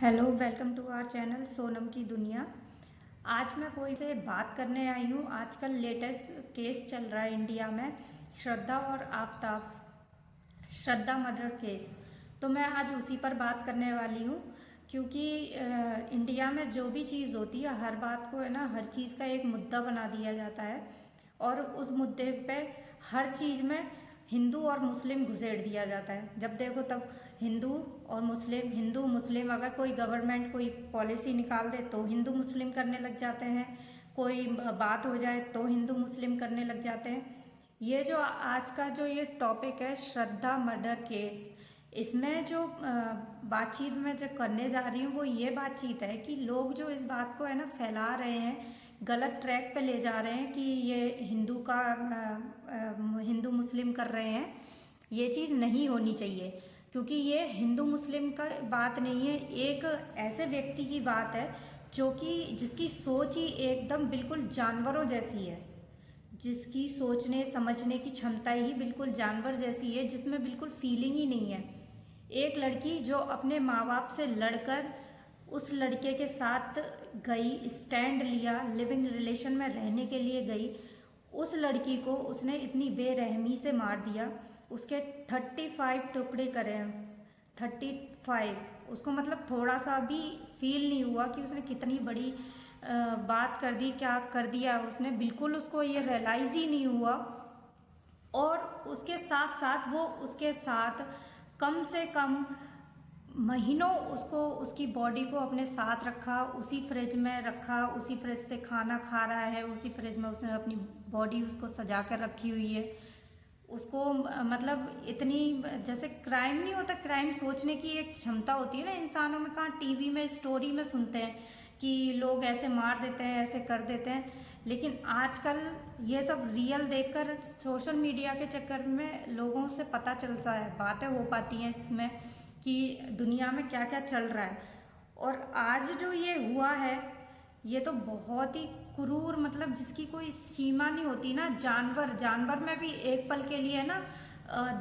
Hello, welcome to our channel Sonam की दुनिया। आज मैं कोई से बात करने आई हूँ। आजकल लेटेस्ट केस चल रहा है इंडिया में, श्रद्धा और आफताब, श्रद्धा मर्डर केस। तो मैं आज उसी पर बात करने वाली हूँ, क्योंकि इंडिया में जो भी चीज़ होती है, हर बात को है ना, हर चीज़ का एक मुद्दा बना दिया जाता है और उस मुद्दे पे हर चीज़ में हिंदू और मुस्लिम घुसेड़ दिया जाता है। जब देखो तब हिंदू और मुस्लिम, हिंदू मुस्लिम, अगर कोई गवर्नमेंट कोई पॉलिसी निकाल दे तो हिंदू मुस्लिम करने लग जाते हैं, कोई बात हो जाए तो हिंदू मुस्लिम करने लग जाते हैं। ये जो आज का जो ये टॉपिक है, श्रद्धा मर्डर केस, इसमें जो बातचीत में जो करने जा रही हूँ वो ये बातचीत है कि लोग जो इस बात को है ना फैला रहे हैं, गलत ट्रैक पे ले जा रहे हैं कि ये हिंदू का हिंदू मुस्लिम कर रहे हैं। ये चीज़ नहीं होनी चाहिए, क्योंकि ये हिंदू मुस्लिम का बात नहीं है, एक ऐसे व्यक्ति की बात है जो कि जिसकी सोच ही एकदम बिल्कुल जानवरों जैसी है, जिसकी सोचने समझने की क्षमता ही बिल्कुल जानवर जैसी है, जिसमें बिल्कुल फीलिंग ही नहीं है। एक लड़की जो अपने माँ बाप से लड़कर उस लड़के के साथ गई, स्टैंड लिया, लिविंग रिलेशन में रहने के लिए गई, उस लड़की को उसने इतनी बेरहमी से मार दिया। उसके 35 टुकड़े करे हैं, 35। उसको मतलब थोड़ा सा भी फील नहीं हुआ कि उसने कितनी बड़ी बात कर दी, क्या कर दिया उसने, बिल्कुल उसको ये रियलाइज़ ही नहीं हुआ। और उसके साथ साथ वो उसके साथ कम से कम महीनों उसको, उसकी बॉडी को अपने साथ रखा, उसी फ्रिज में रखा, उसी फ्रिज से खाना खा रहा है, उसी फ्रिज में उसने अपनी बॉडी उसको सजा कर रखी हुई है। उसको मतलब इतनी, जैसे क्राइम नहीं होता, क्राइम सोचने की एक क्षमता होती है ना इंसानों में, कहाँ टीवी में स्टोरी में सुनते हैं कि लोग ऐसे मार देते हैं, ऐसे कर देते हैं, लेकिन आजकल ये सब रियल देखकर सोशल मीडिया के चक्कर में लोगों से पता चलता है, बातें हो पाती हैं इसमें कि दुनिया में क्या क्या चल रहा है। और आज जो ये हुआ है, ये तो बहुत ही क्रूर, मतलब जिसकी कोई सीमा नहीं होती ना। जानवर, जानवर में भी एक पल के लिए ना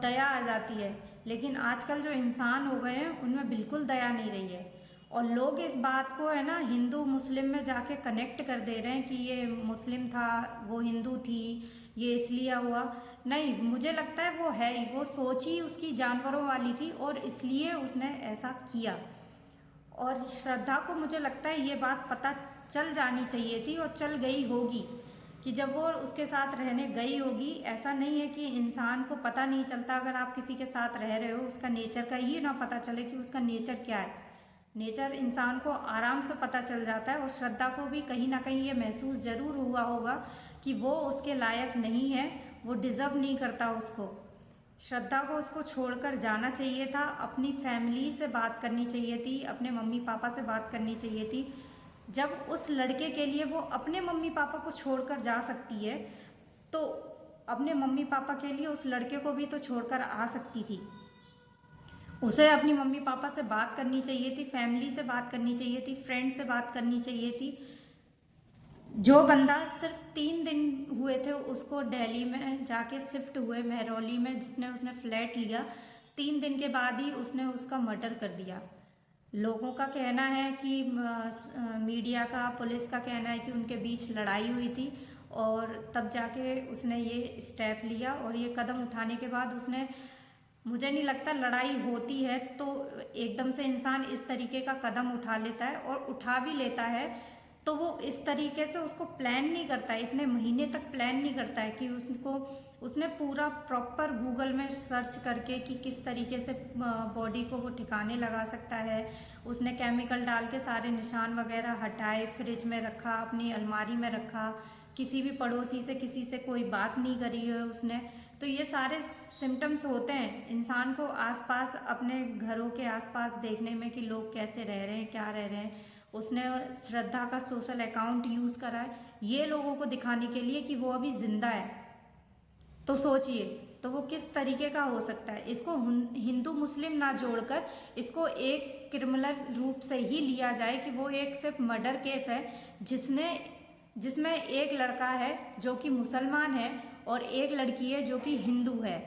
दया आ जाती है, लेकिन आजकल जो इंसान हो गए हैं उनमें बिल्कुल दया नहीं रही है। और लोग इस बात को है ना हिंदू मुस्लिम में जाके कनेक्ट कर दे रहे हैं कि ये मुस्लिम था, वो हिंदू थी, ये इसलिए हुआ। नहीं, मुझे लगता है वो है ही, वो सोच ही उसकी जानवरों वाली थी और इसलिए उसने ऐसा किया। और श्रद्धा को मुझे लगता है ये बात पता चल जानी चाहिए थी और चल गई होगी कि जब वो उसके साथ रहने गई होगी। ऐसा नहीं है कि इंसान को पता नहीं चलता, अगर आप किसी के साथ रह रहे हो, उसका नेचर का ये ना पता चले कि उसका नेचर क्या है। नेचर इंसान को आराम से पता चल जाता है। और श्रद्धा को भी कहीं ना कहीं ये महसूस जरूर हुआ होगा कि वो उसके लायक नहीं है, वो डिज़र्व नहीं करता उसको। श्रद्धा को उसको छोड़कर जाना चाहिए था, अपनी फैमिली से बात करनी चाहिए थी, अपने मम्मी पापा से बात करनी चाहिए थी। जब उस लड़के के लिए वो अपने मम्मी पापा को छोड़कर जा सकती है, तो अपने मम्मी पापा के लिए उस लड़के को भी तो छोड़कर आ सकती थी। उसे अपनी मम्मी पापा से बात करनी चाहिए थी, फैमिली से बात करनी चाहिए थी, फ्रेंड से बात करनी चाहिए थी। जो बंदा सिर्फ 3 दिन हुए थे उसको दिल्ली में जाके शिफ्ट हुए, महरौली में, जिसने उसने फ्लैट लिया, 3 दिन के बाद ही उसने उसका मर्डर कर दिया। लोगों का कहना है कि मीडिया का, पुलिस का कहना है कि उनके बीच लड़ाई हुई थी और तब जाके उसने ये स्टेप लिया। और ये कदम उठाने के बाद उसने, मुझे नहीं लगता लड़ाई होती है तो एकदम से इंसान इस तरीके का कदम उठा लेता है, और उठा भी लेता है तो वो इस तरीके से उसको प्लान नहीं करता है, इतने महीने तक प्लान नहीं करता है कि उसको, उसने पूरा प्रॉपर गूगल में सर्च करके कि किस तरीके से बॉडी को वो ठिकाने लगा सकता है। उसने केमिकल डाल के सारे निशान वगैरह हटाए, फ्रिज में रखा, अपनी अलमारी में रखा, किसी भी पड़ोसी से, किसी से कोई बात नहीं करी है उसने। तो ये सारे सिम्टम्स होते हैं इंसान को आसपास, अपने घरों के आसपास देखने में कि लोग कैसे रह रहे हैं, क्या रह रहे हैं। उसने श्रद्धा का सोशल अकाउंट यूज़ करा है ये लोगों को दिखाने के लिए कि वो अभी जिंदा है। तो सोचिए, तो वो किस तरीके का हो सकता है। इसको हिंदू मुस्लिम ना जोड़कर इसको एक क्रिमिनल रूप से ही लिया जाए कि वो एक सिर्फ मर्डर केस है, जिसमें एक लड़का है जो कि मुसलमान है और एक लड़की है जो कि हिंदू है।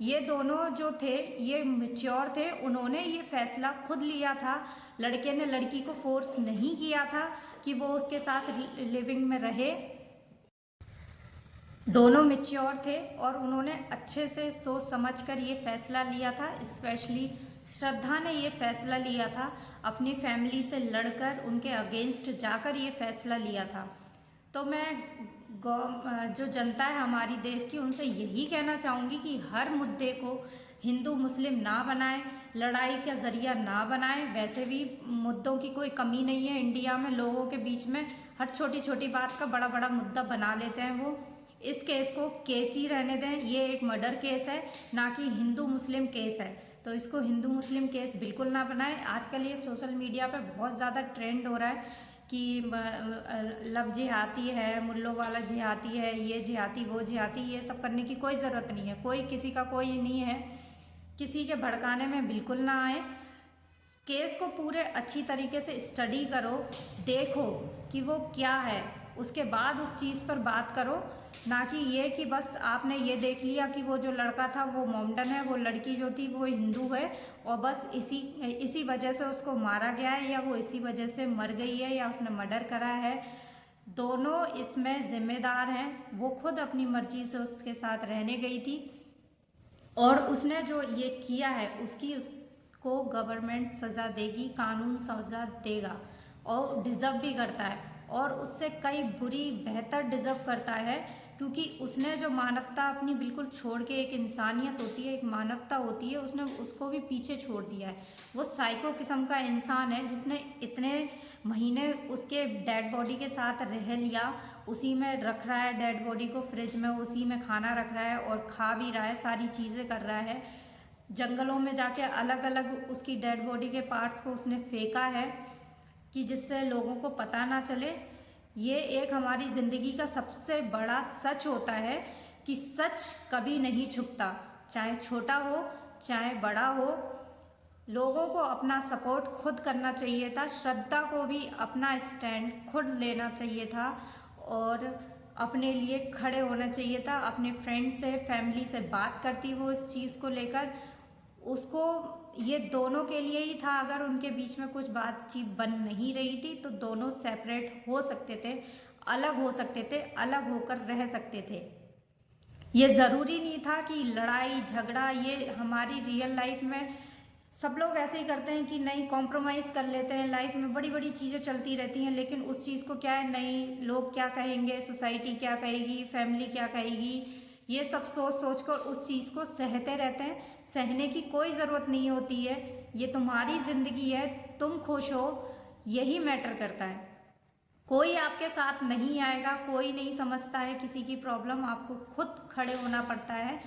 ये दोनों जो थे ये मैच्योर थे, उन्होंने ये फैसला खुद लिया था लड़के ने लड़की को फोर्स नहीं किया था कि वो उसके साथ लिविंग में रहे। दोनों मैच्योर थे और उन्होंने अच्छे से सोच समझकर ये फैसला लिया था। स्पेशली श्रद्धा ने ये फैसला लिया था, अपनी फैमिली से लड़कर उनके अगेंस्ट जाकर ये फैसला लिया था। तो मैं जो जनता है हमारी देश की, उनसे यही कहना चाहूँगी कि हर मुद्दे को हिंदू मुस्लिम ना बनाएं, लड़ाई का जरिया ना बनाएं। वैसे भी मुद्दों की कोई कमी नहीं है इंडिया में, लोगों के बीच में हर छोटी छोटी बात का बड़ा बड़ा मुद्दा बना लेते हैं। वो इस केस को केस ही रहने दें। ये एक मर्डर केस है, ना कि हिंदू मुस्लिम केस है, तो इसको हिंदू मुस्लिम केस बिल्कुल ना बनाएं। आजकल ये सोशल मीडिया पे बहुत ज़्यादा ट्रेंड हो रहा है कि लव जिहादी है, मुल्लों वाला जिहादी है, ये जिहादी वो जिहादी। ये सब करने की कोई ज़रूरत नहीं है, कोई किसी का कोई नहीं है, किसी के भड़काने में बिल्कुल ना आए। केस को पूरे अच्छी तरीके से स्टडी करो, देखो कि वो क्या है, उसके बाद उस चीज़ पर बात करो। ना कि ये कि बस आपने ये देख लिया कि वो जो लड़का था वो मोमडन है, वो लड़की जो थी वो हिंदू है, और बस इसी वजह से उसको मारा गया है, या वो इसी वजह से मर गई है, या उसने मर्डर करा है। दोनों इसमें जिम्मेदार हैं। वो खुद अपनी मर्जी से उसके साथ रहने गई थी, और उसने जो ये किया है उसको गवर्नमेंट सज़ा देगी, कानून सज़ा देगा, और डिज़र्व भी करता है, और उससे कई बुरी बेहतर डिज़र्व करता है। क्योंकि उसने जो मानवता अपनी बिल्कुल छोड़ के, एक इंसानियत होती है, एक मानवता होती है, उसने उसको भी पीछे छोड़ दिया है। वो साइको किस्म का इंसान है जिसने इतने महीने उसके डेड बॉडी के साथ रह लिया, उसी में रख रहा है डेड बॉडी को, फ्रिज में उसी में खाना रख रहा है और खा भी रहा है, सारी चीज़ें कर रहा है। जंगलों में जाके अलग अलग उसकी डेड बॉडी के पार्ट्स को उसने फेंका है कि जिससे लोगों को पता ना चले। ये एक हमारी ज़िंदगी का सबसे बड़ा सच होता है कि सच कभी नहीं छुपता, चाहे छोटा हो चाहे बड़ा हो। लोगों को अपना सपोर्ट खुद करना चाहिए था, श्रद्धा को भी अपना स्टैंड खुद लेना चाहिए था, और अपने लिए खड़े होना चाहिए था। अपने फ्रेंड से, फैमिली से बात करती वो इस चीज़ को लेकर। उसको ये दोनों के लिए ही था। अगर उनके बीच में कुछ बातचीत बन नहीं रही थी तो दोनों सेपरेट हो सकते थे, अलग हो सकते थे, अलग होकर रह सकते थे। ये ज़रूरी नहीं था कि लड़ाई झगड़ा, ये हमारी रियल लाइफ में सब लोग ऐसे ही करते हैं कि नहीं, कॉम्प्रोमाइज़ कर लेते हैं। लाइफ में बड़ी बड़ी चीज़ें चलती रहती हैं, लेकिन उस चीज़ को क्या है, नहीं, लोग क्या कहेंगे, सोसाइटी क्या कहेगी, फैमिली क्या कहेगी, ये सब सोच सोच कर उस चीज़ को सहते रहते हैं। सहने की कोई ज़रूरत नहीं होती है, ये तुम्हारी ज़िंदगी है, तुम खुश हो, यही मैटर करता है। कोई आपके साथ नहीं आएगा, कोई नहीं समझता है किसी की प्रॉब्लम, आपको खुद खड़े होना पड़ता है,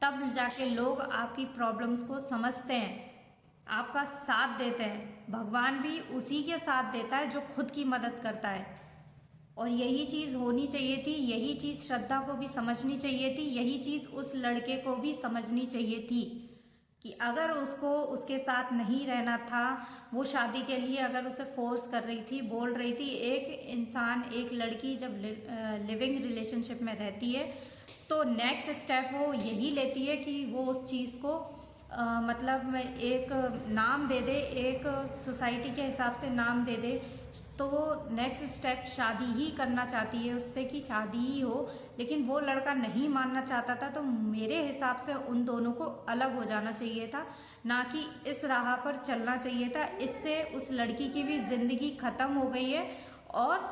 तब जाके लोग आपकी प्रॉब्लम्स को समझते हैं, आपका साथ देते हैं। भगवान भी उसी के साथ देता है जो खुद की मदद करता है। और यही चीज़ होनी चाहिए थी, यही चीज़ श्रद्धा को भी समझनी चाहिए थी, यही चीज़ उस लड़के को भी समझनी चाहिए थी कि अगर उसको उसके साथ नहीं रहना था, वो शादी के लिए अगर उसे फोर्स कर रही थी, बोल रही थी। एक इंसान, एक लड़की जब लिविंग रिलेशनशिप में रहती है तो नेक्स्ट स्टेप वो यही लेती है कि वो उस चीज़ को मतलब एक नाम दे दे, एक सोसाइटी के हिसाब से नाम दे दे। तो वो नेक्स्ट स्टेप शादी ही करना चाहती है उससे, कि शादी ही हो। लेकिन वो लड़का नहीं मानना चाहता था, तो मेरे हिसाब से उन दोनों को अलग हो जाना चाहिए था, ना कि इस राह पर चलना चाहिए था। इससे उस लड़की की भी ज़िंदगी ख़त्म हो गई है और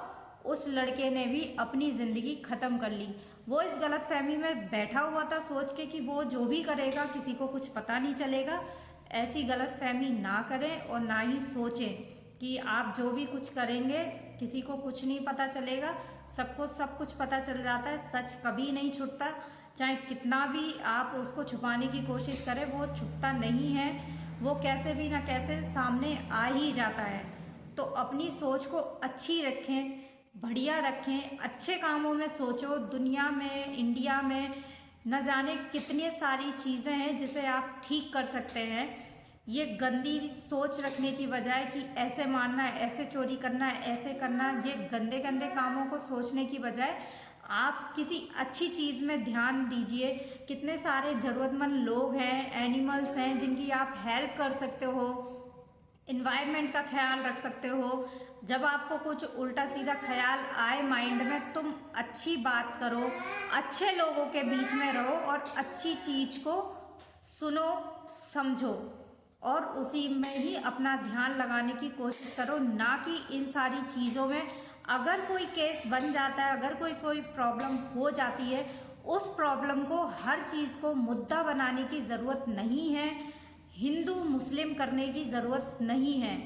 उस लड़के ने भी अपनी ज़िंदगी ख़त्म कर ली। वो इस गलत फहमी में बैठा हुआ था सोच के कि वो जो भी करेगा किसी को कुछ पता नहीं चलेगा। ऐसी गलत फहमी ना करें और ना ही सोचें कि आप जो भी कुछ करेंगे किसी को कुछ नहीं पता चलेगा। सबको सब कुछ पता चल जाता है, सच कभी नहीं छुपता। चाहे कितना भी आप उसको छुपाने की कोशिश करें, वो छुपता नहीं है, वो कैसे भी ना कैसे सामने आ ही जाता है। तो अपनी सोच को अच्छी रखें, बढ़िया रखें, अच्छे कामों में सोचो। दुनिया में, इंडिया में न जाने कितनी सारी चीज़ें हैं जिसे आप ठीक कर सकते हैं। ये गंदी सोच रखने की बजाय कि ऐसे मारना है, ऐसे चोरी करना है, ऐसे करना है, ये गंदे गंदे कामों को सोचने की बजाय आप किसी अच्छी चीज़ में ध्यान दीजिए। कितने सारे ज़रूरतमंद लोग हैं, एनिमल्स हैं जिनकी आप हेल्प कर सकते हो। इन्वायरमेंट का ख्याल रख सकते हो। जब आपको कुछ उल्टा सीधा ख्याल आए माइंड में, तुम अच्छी बात करो, अच्छे लोगों के बीच में रहो और अच्छी चीज़ को सुनो, समझो और उसी में ही अपना ध्यान लगाने की कोशिश करो, ना कि इन सारी चीज़ों में। अगर कोई केस बन जाता है, अगर कोई प्रॉब्लम हो जाती है, उस प्रॉब्लम को, हर चीज़ को मुद्दा बनाने की ज़रूरत नहीं है, हिंदू मुस्लिम करने की ज़रूरत नहीं है।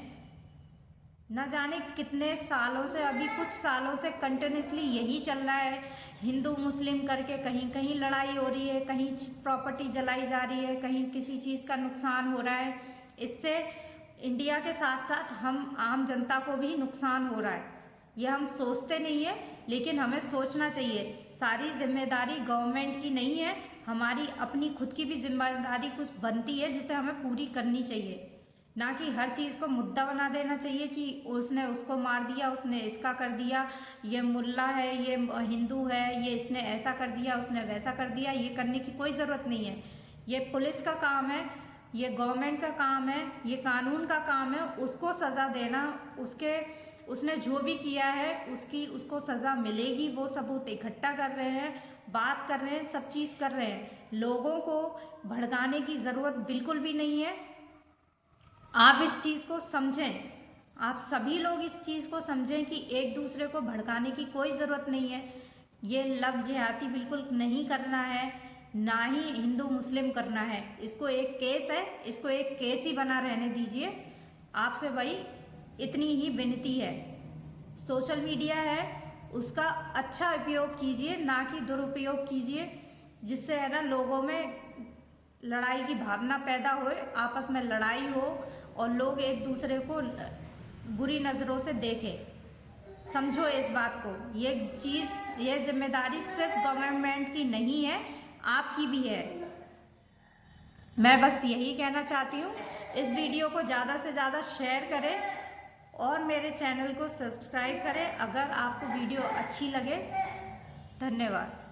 न जाने कितने सालों से, अभी कुछ सालों से कंटिन्यूसली यही चल रहा है, हिंदू मुस्लिम करके कहीं कहीं लड़ाई हो रही है, कहीं प्रॉपर्टी जलाई जा रही है, कहीं किसी चीज़ का नुकसान हो रहा है। इससे इंडिया के साथ साथ हम आम जनता को भी नुकसान हो रहा है। ये हम सोचते नहीं है, लेकिन हमें सोचना चाहिए। सारी जिम्मेदारी गवर्नमेंट की नहीं है, हमारी अपनी खुद की भी जिम्मेदारी कुछ बनती है, जिसे हमें पूरी करनी चाहिए। ना कि हर चीज़ को मुद्दा बना देना चाहिए कि उसने उसको मार दिया, उसने इसका कर दिया, ये मुल्ला है, ये हिंदू है, ये इसने ऐसा कर दिया, उसने वैसा कर दिया। ये करने की कोई ज़रूरत नहीं है। ये पुलिस का काम है, ये गवर्नमेंट का काम है, ये कानून का काम है। उसको सज़ा देना, उसने जो भी किया है उसको सज़ा मिलेगी। वो सबूत इकट्ठा कर रहे हैं, बात कर रहे हैं, सब चीज़ कर रहे हैं। लोगों को भड़काने की ज़रूरत बिल्कुल भी नहीं है। आप इस चीज़ को समझें, आप सभी लोग इस चीज़ को समझें कि एक दूसरे को भड़काने की कोई ज़रूरत नहीं है। ये लव जिहादी बिल्कुल नहीं करना है, ना ही हिंदू मुस्लिम करना है। इसको एक केस है, इसको एक केस ही बना रहने दीजिए। आपसे वही इतनी ही विनती है। सोशल मीडिया है, उसका अच्छा उपयोग कीजिए, ना कि दुरुपयोग कीजिए, जिससे है ना लोगों में लड़ाई की भावना पैदा हो, आपस में लड़ाई हो और लोग एक दूसरे को बुरी नज़रों से देखें। समझो इस बात को। ये जिम्मेदारी सिर्फ गवर्नमेंट की नहीं है, आपकी भी है। मैं बस यही कहना चाहती हूँ। इस वीडियो को ज़्यादा से ज़्यादा शेयर करें और मेरे चैनल को सब्सक्राइब करें अगर आपको वीडियो अच्छी लगे। धन्यवाद।